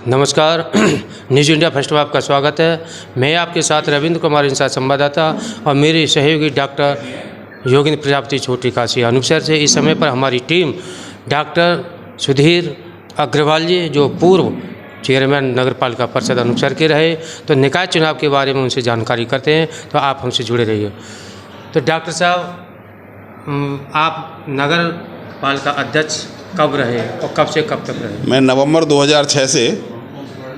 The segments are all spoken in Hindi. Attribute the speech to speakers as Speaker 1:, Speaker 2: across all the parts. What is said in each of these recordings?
Speaker 1: नमस्कार। न्यूज़ इंडिया फर्स्ट में आपका स्वागत है। मैं आपके साथ रविंद्र कुमार इंसाद संवाददाता और मेरे सहयोगी डॉक्टर योगेंद्र प्रजापति छोटी काशी अनुपसर से। इस समय पर हमारी टीम डॉक्टर सुधीर अग्रवाल जी, जो पूर्व चेयरमैन नगर पालिका परिषद अनुपसर के रहे, तो निकाय चुनाव के बारे में उनसे जानकारी करते हैं, तो आप हमसे जुड़े रहिए। तो डॉक्टर साहब, आप नगर पालिका अध्यक्ष कब रहे और कब से कब तक रहे?
Speaker 2: मैं नवंबर 2006 से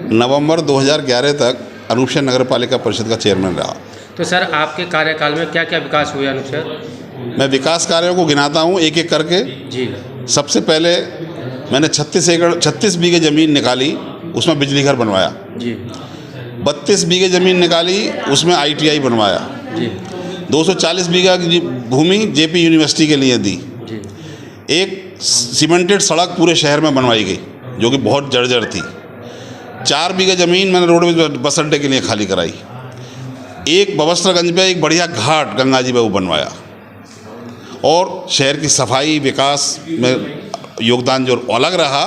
Speaker 2: नवंबर 2011 तक अनुपसर नगर पालिका परिषद का चेयरमैन रहा।
Speaker 1: तो सर, आपके कार्यकाल में क्या क्या विकास हुआ अनुपसर?
Speaker 2: मैं विकास कार्यों को गिनाता हूँ एक एक करके।
Speaker 1: जी।
Speaker 2: सबसे पहले मैंने 36 बीघे ज़मीन निकाली, उसमें बिजली घर बनवाया।
Speaker 1: जी।
Speaker 2: 32 बीघे ज़मीन निकाली, उसमें ITI बनवाया।
Speaker 1: जी।
Speaker 2: 240 बीघा की भूमि JP यूनिवर्सिटी के लिए दी।
Speaker 1: जी।
Speaker 2: एक सीमेंटेड सड़क पूरे शहर में बनवाई गई, जो कि बहुत जर्जर थी। 4 बीघा ज़मीन मैंने रोडवेज बस अड्डे के लिए खाली कराई। एक बवस्त्रगंज पे एक बढ़िया घाट गंगा जी पे वो बनवाया। और शहर की सफाई विकास में योगदान जो अलग रहा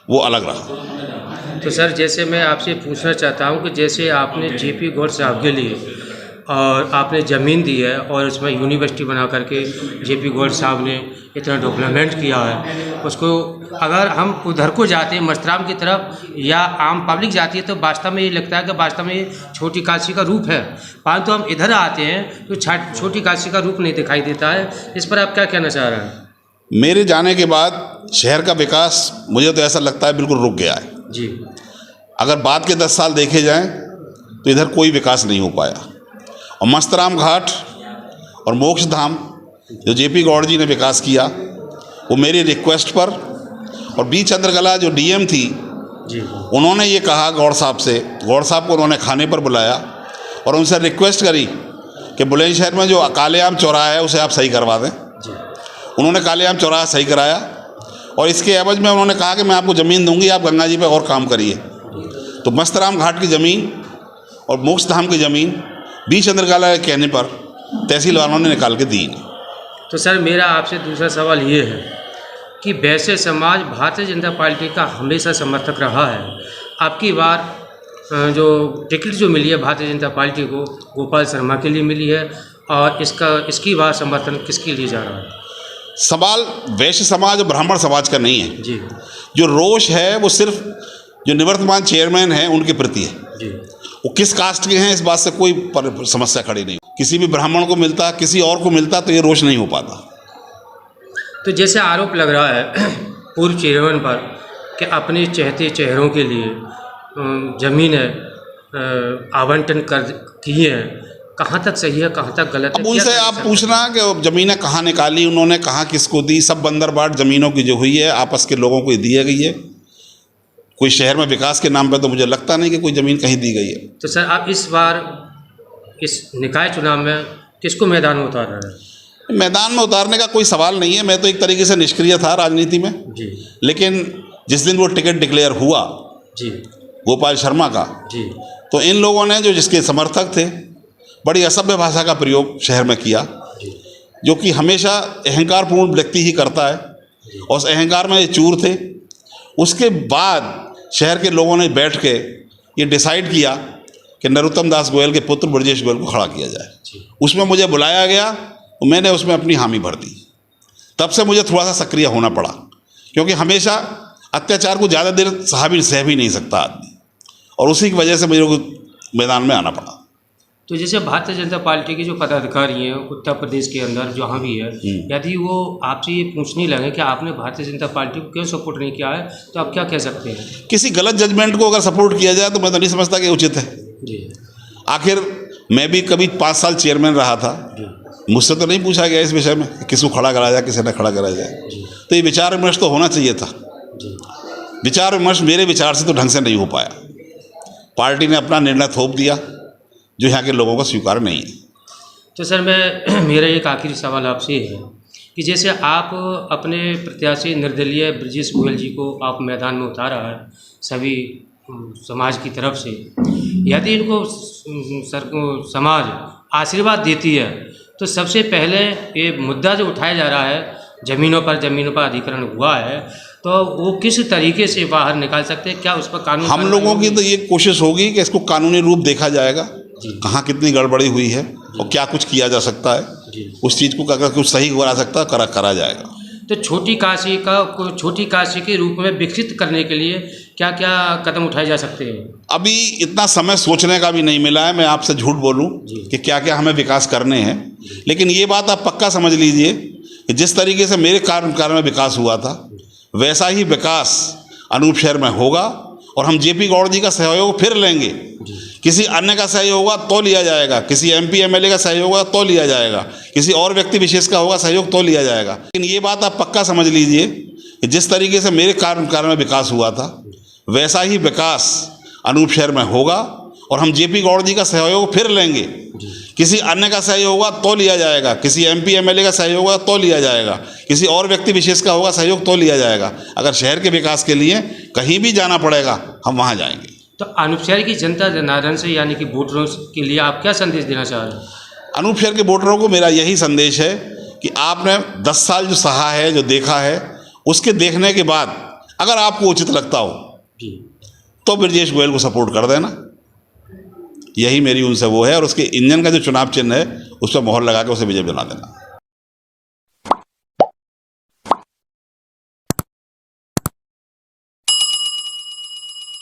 Speaker 2: वो अलग रहा।
Speaker 1: तो सर, जैसे मैं आपसे पूछना चाहता हूँ कि जैसे आपने JP गौड़ साहब के लिए और आपने ज़मीन दी है और उसमें यूनिवर्सिटी बना करके JP गौड़ साहब ने इतना डेवलपमेंट किया है, उसको अगर हम उधर को जाते हैं मस्तराम की तरफ या आम पब्लिक जाती है तो वास्तव में ये लगता है कि वास्तव में ये छोटी काशी का रूप है, परंतु हम इधर आते हैं तो छोटी काशी का रूप नहीं दिखाई देता है। इस पर आप क्या कहना चाह रहे हैं?
Speaker 2: मेरे जाने के बाद शहर का विकास मुझे तो ऐसा लगता है बिल्कुल रुक गया है।
Speaker 1: जी।
Speaker 2: अगर बाद के 10 साल देखे जाएं तो इधर कोई विकास नहीं हो पाया। और मस्तराम घाट और मोक्ष धाम जो JP गौड़ जी ने विकास किया, वो मेरी रिक्वेस्ट पर, और बी चंद्रकला जो DM थी
Speaker 1: जी,
Speaker 2: उन्होंने ये कहा गौड़ साहब से, गौड़ साहब को उन्होंने खाने पर बुलाया और उनसे रिक्वेस्ट करी कि बुलंदशहर में जो कालेआम चौराहा है उसे आप सही करवा दें।
Speaker 1: जी।
Speaker 2: उन्होंने कालेआम चौराहा सही कराया और इसके एवज में उन्होंने कहा कि मैं आपको ज़मीन दूंगी, आप गंगा जी पे और काम करिए। तो मस्तराम घाट की ज़मीन और मोक्ष धाम की ज़मीन बी चंद्रकला के कहने पर तहसील वालों ने निकाल के दी।
Speaker 1: तो सर, मेरा आपसे दूसरा सवाल ये है कि वैसे समाज भारतीय जनता पार्टी का हमेशा समर्थक रहा है। आपकी बार जो टिकट जो मिली है भारतीय जनता पार्टी को, गोपाल शर्मा के लिए मिली है, और इसकी बार समर्थन किसके लिए जा रहा है?
Speaker 2: सवाल वैश्य समाज और ब्राह्मण समाज का नहीं है।
Speaker 1: जी।
Speaker 2: जो रोष है वो सिर्फ जो निवर्तमान चेयरमैन हैं उनके प्रति है।
Speaker 1: जी।
Speaker 2: वो किस कास्ट के हैं इस बात से कोई समस्या खड़ी नहीं। किसी भी ब्राह्मण को मिलता, किसी और को मिलता, तो ये रोष नहीं हो पाता। तो
Speaker 1: जैसे आरोप लग रहा है पूर्व चेयरमैन पर कि अपने चहेते चेहरों के लिए ज़मीनें आवंटन की हैं, कहाँ तक सही है, कहाँ तक गलत है?
Speaker 2: अब उनसे आप पूछना कि ज़मीनें कहाँ निकाली उन्होंने, कहाँ किसको दी। सब बंदर बाट ज़मीनों की जो हुई है आपस के लोगों को दी गई है। कोई शहर में विकास के नाम पर तो मुझे लगता नहीं कि कोई ज़मीन कहीं दी गई है।
Speaker 1: तो सर, आप इस बार इस निकाय चुनाव में किसको मैदान में उतार रहे हैं?
Speaker 2: मैदान में उतारने का कोई सवाल नहीं है। मैं तो एक तरीके से निष्क्रिय था राजनीति में।
Speaker 1: जी।
Speaker 2: लेकिन जिस दिन वो टिकट डिक्लेयर हुआ
Speaker 1: जी,
Speaker 2: गोपाल शर्मा का,
Speaker 1: जी,
Speaker 2: तो इन लोगों ने जो जिसके समर्थक थे बड़ी असभ्य भाषा का प्रयोग शहर में किया, जो कि हमेशा अहंकारपूर्ण व्यक्ति ही करता है, और उस अहंकार में ये चूर थे। उसके बाद शहर के लोगों ने बैठ के ये डिसाइड किया कि नरोत्तम दास गोयल के पुत्र ब्रजेश गोयल को खड़ा किया जाए। उसमें मुझे बुलाया गया तो मैंने उसमें अपनी हामी भर दी। तब से मुझे थोड़ा सा सक्रिय होना पड़ा, क्योंकि हमेशा अत्याचार को ज़्यादा देर सह भी नहीं सकता आदमी, और उसी की वजह से मुझे मैदान में आना पड़ा।
Speaker 1: तो जैसे भारतीय जनता पार्टी के जो पदाधिकारी हैं उत्तर प्रदेश के अंदर जहाँ भी है, यदि वो आपसे ये पूछने लगे कि आपने भारतीय जनता पार्टी को क्यों सपोर्ट नहीं किया है, तो आप क्या कह सकते हैं?
Speaker 2: किसी गलत जजमेंट को अगर सपोर्ट किया जाए तो मैं तो नहीं समझता कि उचित है।
Speaker 1: जी।
Speaker 2: आखिर मैं भी कभी 5 साल चेयरमैन रहा था, मुझसे तो नहीं पूछा गया इस विषय में किसको खड़ा कराया जाए, किसे न खड़ा कराया जाए। तो ये विचार विमर्श तो होना चाहिए था। विचार विमर्श मेरे विचार से तो ढंग से नहीं हो पाया। पार्टी ने अपना निर्णय थोप दिया जो यहाँ के लोगों को स्वीकार नहीं है।
Speaker 1: तो सर, मेरा एक आखिरी सवाल आपसे है कि जैसे आप अपने प्रत्याशी निर्दलीय ब्रजेश गोयल जी को आप मैदान में उतारा है सभी समाज की तरफ से, यदि इनको समाज आशीर्वाद देती है तो सबसे पहले ये मुद्दा जो उठाया जा रहा है ज़मीनों पर अधिग्रहण हुआ है, तो वो किस तरीके से बाहर निकाल सकते हैं? क्या उस पर कानून
Speaker 2: हम लोगों की तो ये कोशिश होगी कि इसको कानूनी रूप देखा जाएगा,
Speaker 1: जी।
Speaker 2: कहाँ कितनी गड़बड़ी हुई है और क्या कुछ किया जा सकता है,
Speaker 1: जी।
Speaker 2: उस चीज़ को अगर कुछ सही करा सकता है करा जाएगा।
Speaker 1: तो छोटी काशी के रूप में विकसित करने के लिए क्या क्या कदम उठाए जा सकते हैं?
Speaker 2: अभी इतना समय सोचने का भी नहीं मिला है, मैं आपसे झूठ बोलूं
Speaker 1: जी।
Speaker 2: कि क्या क्या हमें विकास करने हैं, लेकिन ये बात आप पक्का समझ लीजिए कि जिस तरीके से मेरे कार्यकाल में विकास हुआ था वैसा ही विकास अनूप शहर में होगा और हम जेपी गौड़ जी का सहयोग फिर लेंगे। किसी अन्य का सहयोग होगा तो लिया जाएगा, किसी एमपी एमएलए का सहयोग होगा तो लिया जाएगा, किसी और व्यक्ति विशेष का होगा सहयोग तो लिया जाएगा, लेकिन ये बात आप पक्का समझ लीजिए कि जिस तरीके से मेरे कार्यकाल में विकास हुआ था वैसा ही विकास अनूप शहर में होगा और हम जेपी गौड़ जी का सहयोग फिर लेंगे। किसी अन्य का सहयोग होगा तो लिया जाएगा, किसी एमपी एमएलए का सहयोग होगा तो लिया जाएगा, किसी और व्यक्ति विशेष का होगा सहयोग तो लिया जाएगा। अगर शहर के विकास के लिए कहीं भी जाना पड़ेगा हम वहाँ जाएंगे।
Speaker 1: तो अनूप शहर की जनता जनार्दन से यानी कि वोटरों के लिए आप क्या संदेश देना चाह रहे हैं?
Speaker 2: अनूप शहर के वोटरों को मेरा यही संदेश है कि आपने 10 साल जो सहा है, जो देखा है, उसके देखने के बाद अगर आपको उचित लगता हो तो ब्रजेश गोयल को सपोर्ट कर देना। यही मेरी उनसे वो है और उसके इंजन का जो चुनाव चिन्ह है उस पर मोहर लगा के उसे विजय बना देना।